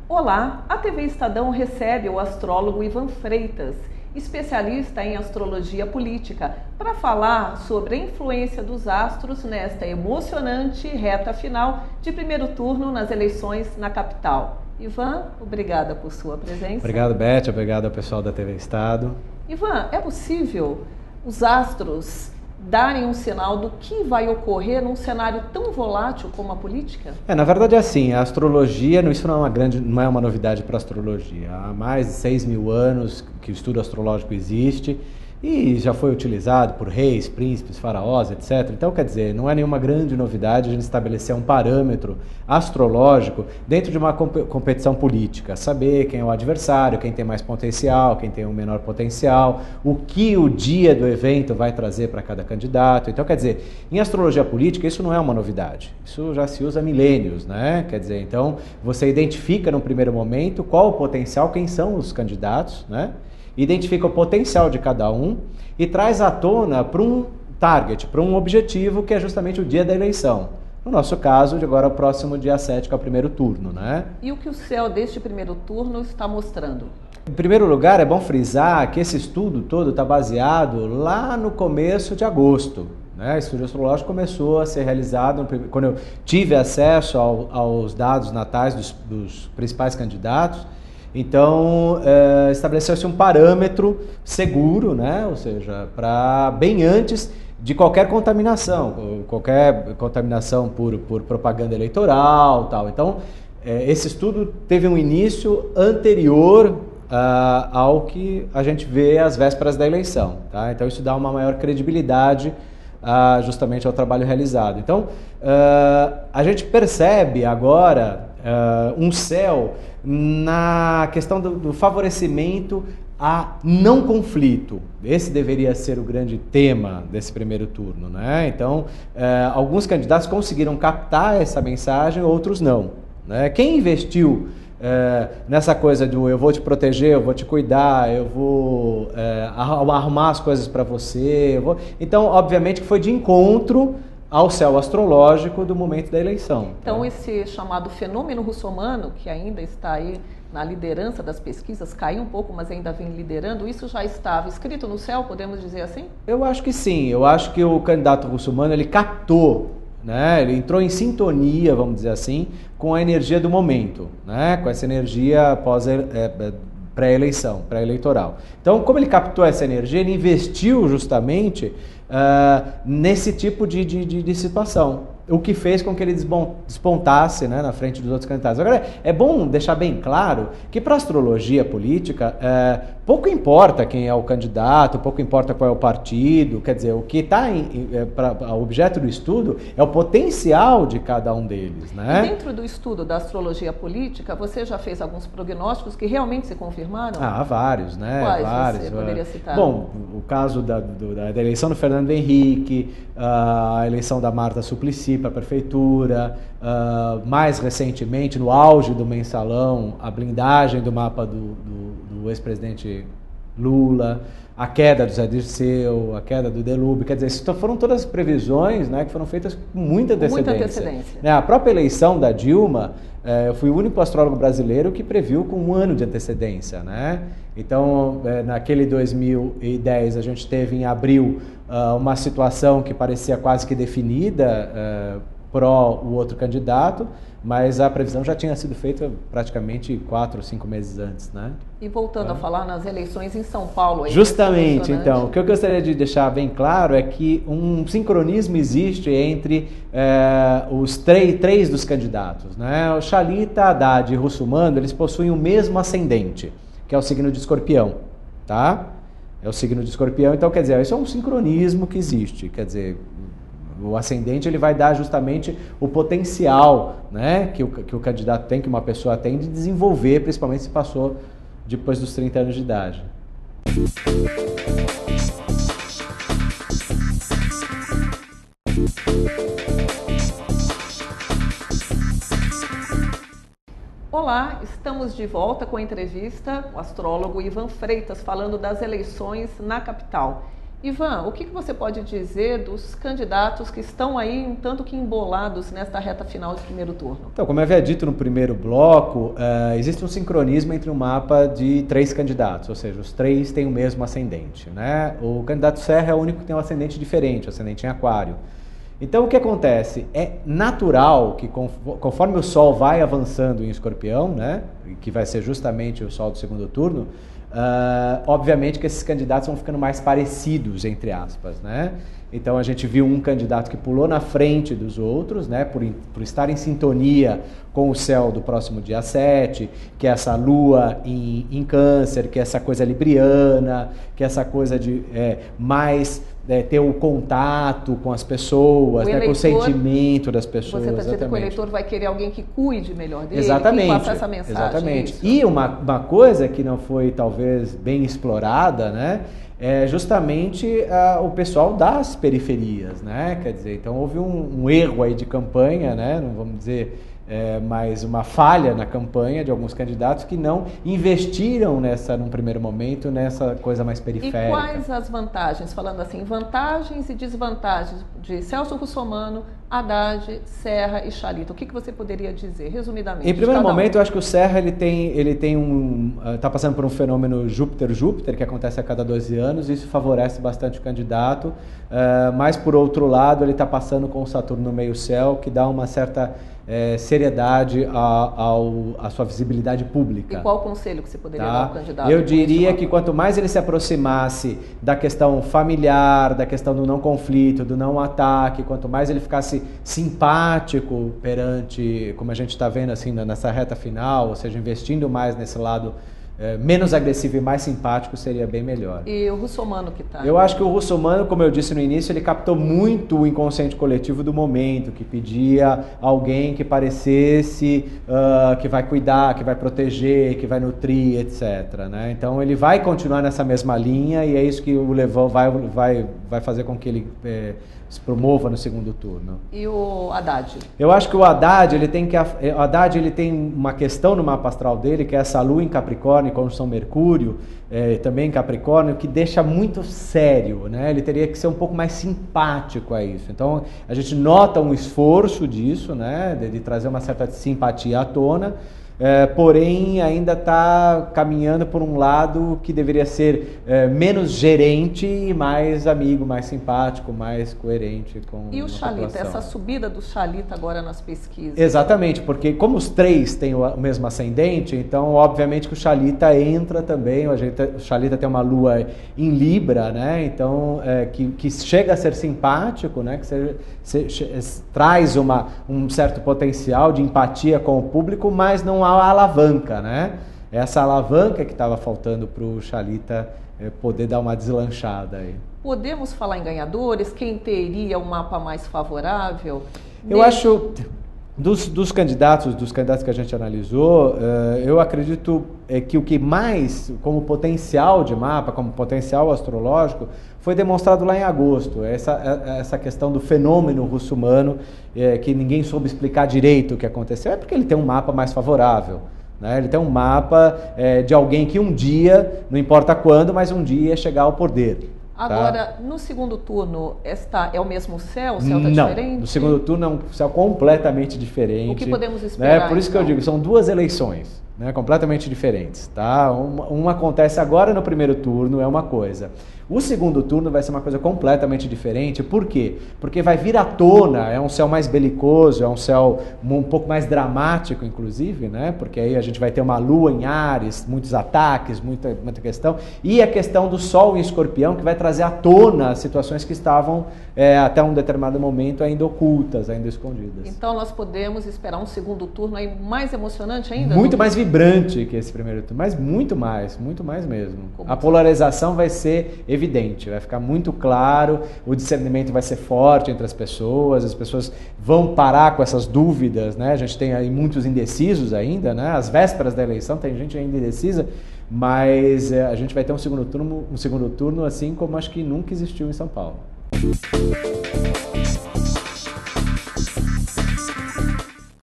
Olá, a TV Estadão recebe o astrólogo Ivan Freitas, especialista em astrologia política, para falar sobre a influência dos astros nesta emocionante reta final de primeiro turno nas eleições na capital. Ivan, obrigada por sua presença. Obrigado, Beth. Obrigado ao pessoal da TV Estado. Ivan, é possível os astros darem um sinal do que vai ocorrer num cenário tão volátil como a política? Na verdade é assim, a astrologia, isso não é uma novidade para a astrologia. Há mais de 6.000 anos que o estudo astrológico existe e já foi utilizado por reis, príncipes, faraós, etc. Então, quer dizer, não é nenhuma grande novidade a gente estabelecer um parâmetro astrológico dentro de uma competição política. Saber quem é o adversário, quem tem mais potencial, quem tem o menor potencial, o que o dia do evento vai trazer para cada candidato. Então, quer dizer, em astrologia política isso não é uma novidade. Isso já se usa há milênios, né? Quer dizer, então, você identifica no primeiro momento qual o potencial, quem são os candidatos, né? Identifica o potencial de cada um e traz à tona para um target, para um objetivo que é justamente o dia da eleição. No nosso caso, de agora o próximo dia 7, que é o primeiro turno, né? E o que o céu deste primeiro turno está mostrando? Em primeiro lugar, é bom frisar que esse estudo todo está baseado lá no começo de agosto. Né? Esse estudo astrológico começou a ser realizado quando eu tive acesso aos dados natais dos principais candidatos. Então, estabeleceu-se um parâmetro seguro, né? Ou seja, para bem antes de qualquer contaminação por propaganda eleitoral, tal. Então, esse estudo teve um início anterior ao que a gente vê às vésperas da eleição, tá? Então, isso dá uma maior credibilidade justamente ao trabalho realizado. Então, a gente percebe agora um céu na questão do favorecimento a não conflito. Esse deveria ser o grande tema desse primeiro turno, né? Então, alguns candidatos conseguiram captar essa mensagem, outros não, né? Quem investiu nessa coisa do eu vou te proteger, eu vou te cuidar, eu vou arrumar as coisas para você, então, obviamente que foi de encontro ao céu astrológico do momento da eleição. Então, esse chamado fenômeno russomano, que ainda está aí na liderança das pesquisas, caiu um pouco, mas ainda vem liderando, isso já estava escrito no céu, podemos dizer assim? Eu acho que sim, eu acho que o candidato russomano, ele captou, né? Ele entrou em sintonia, vamos dizer assim, com a energia do momento, né? Com essa energia pré-eleição, pré-eleitoral. Então, como ele captou essa energia, ele investiu justamente nesse tipo de situação, o que fez com que ele despontasse, né, na frente dos outros candidatos. Agora, é bom deixar bem claro que para a astrologia política, pouco importa quem é o candidato, pouco importa qual é o partido, quer dizer, o que está o objeto do estudo é o potencial de cada um deles, né? E dentro do estudo da astrologia política, você já fez alguns prognósticos que realmente se confirmaram? Vários, né? Quais vários. Você poderia citar? Bom, o caso da eleição do Fernando Henrique, a eleição da Marta Suplicy para a prefeitura, mais recentemente, no auge do mensalão, a blindagem do mapa do ex-presidente Lula, a queda do Zé Dirceu, a queda do Delúbio, quer dizer, isso foram todas previsões, né, que foram feitas com muita antecedência. A própria eleição da Dilma, eu fui o único astrólogo brasileiro que previu com 1 ano de antecedência, né? Então, naquele 2010, a gente teve em abril uma situação que parecia quase que definida pró o outro candidato, mas a previsão já tinha sido feita praticamente 4 ou 5 meses antes, né? E voltando a falar nas eleições em São Paulo... Justamente, então, o que eu gostaria de deixar bem claro é que um sincronismo existe entre os três dos candidatos, né? O Chalita, Haddad e Russomano, eles possuem o mesmo ascendente, que é o signo de Escorpião, tá? É o signo de Escorpião, então, quer dizer, isso é um sincronismo que existe, quer dizer... O ascendente ele vai dar justamente o potencial, né, que o candidato tem, que uma pessoa tem, de desenvolver, principalmente se passou depois dos 30 anos de idade. Olá, estamos de volta com a entrevista, o astrólogo Ivan Freitas, falando das eleições na capital. Ivan, o que você pode dizer dos candidatos que estão aí um tanto que embolados nesta reta final de primeiro turno? Então, como eu havia dito no primeiro bloco, existe um sincronismo entre um mapa de 3 candidatos, ou seja, os 3 têm o mesmo ascendente, né? O candidato Serra é o único que tem um ascendente diferente, o ascendente em Aquário. Então, o que acontece? É natural que conforme o Sol vai avançando em Escorpião, né, que vai ser justamente o Sol do segundo turno, obviamente que esses candidatos vão ficando mais parecidos, entre aspas, né? Então a gente viu um candidato que pulou na frente dos outros, né, por estar em sintonia com o céu do próximo dia 7, que é essa lua em Câncer, que é essa coisa libriana, que é essa coisa de mais ter o contato com as pessoas, né, com o sentimento das pessoas. Você está dizendo que o eleitor vai querer alguém que cuide melhor dele, exatamente, que faça essa mensagem. Exatamente. E uma coisa que não foi talvez bem explorada, né, é justamente o pessoal das periferias, né? Quer dizer, então houve um erro aí de campanha, né? Não vamos dizer, mas uma falha na campanha de alguns candidatos que não investiram num primeiro momento, nessa coisa mais periférica. E quais as vantagens, falando assim, vantagens e desvantagens de Celso Russomano, Haddad, Serra e Chalita? O que você poderia dizer, resumidamente? Em primeiro momento, eu acho que o Serra está passando por um fenômeno Júpiter, que acontece a cada 12 anos, e isso favorece bastante o candidato, mas por outro lado, ele está passando com o Saturno no meio céu, que dá uma certa seriedade à sua visibilidade pública. E qual o conselho que você poderia dar ao candidato? Eu diria que quanto mais ele se aproximasse da questão familiar, da questão do não conflito, do não ataque, quanto mais ele ficasse simpático perante, como a gente está vendo assim nessa reta final, ou seja, investindo mais nesse lado menos agressivo e mais simpático, seria bem melhor. E o Russomano que está? Eu acho que o Russomano, como eu disse no início, ele captou muito o inconsciente coletivo do momento, que pedia alguém que parecesse que vai cuidar, que vai proteger, que vai nutrir, etc. Né? Então ele vai continuar nessa mesma linha e é isso que o levou, vai fazer com que ele se promova no segundo turno. E o Haddad? Eu acho que o Haddad, ele tem uma questão no mapa astral dele, que é essa lua em Capricórnio, conjunção Mercúrio, também em Capricórnio, que deixa muito sério, né? Ele teria que ser um pouco mais simpático a isso. Então, a gente nota um esforço disso, né? De trazer uma certa simpatia à tona, porém ainda está caminhando por um lado que deveria ser menos gerente e mais amigo, mais simpático, mais coerente com E o Chalita, população. essa subida do Chalita agora nas pesquisas? Exatamente, porque como os 3 têm o mesmo ascendente, então obviamente que o Chalita entra também, o Chalita tem uma lua em Libra, né? Então que chega a ser simpático, né? Que traz um certo potencial de empatia com o público, mas não há alavanca, né? Essa alavanca que estava faltando para o Chalita poder dar uma deslanchada aí. Podemos falar em ganhadores? Quem teria um mapa mais favorável? Eu acho, dos candidatos que a gente analisou, eu acredito que o que mais, como potencial de mapa, como potencial astrológico, foi demonstrado lá em agosto. Essa questão do fenômeno russomano, que ninguém soube explicar direito o que aconteceu, é porque ele tem um mapa mais favorável. Né? Ele tem um mapa de alguém que um dia, não importa quando, mas um dia ia chegar ao poder. Agora, no segundo turno, é o mesmo céu? O céu está diferente? Não, no segundo turno é um céu completamente diferente. O que podemos esperar? Né? Por isso que eu digo, são 2 eleições, né? Completamente diferentes. Tá? Uma acontece agora no primeiro turno, é uma coisa. O segundo turno vai ser uma coisa completamente diferente. Por quê? Porque vai vir à tona, é um céu mais belicoso, é um céu um pouco mais dramático, inclusive, né? Porque aí a gente vai ter uma lua em Áries, muitos ataques, muita questão. E a questão do Sol em Escorpião, que vai trazer à tona as situações que estavam até um determinado momento ainda ocultas, ainda escondidas. Então nós podemos esperar um segundo turno aí mais emocionante ainda? Muito mais vibrante que esse primeiro turno, mas muito mais mesmo. A polarização vai ser evidente, vai ficar muito claro, o discernimento vai ser forte entre as pessoas vão parar com essas dúvidas, né? A gente tem aí muitos indecisos ainda, né? Às vésperas da eleição tem gente ainda indecisa, mas a gente vai ter um segundo turno assim como acho que nunca existiu em São Paulo.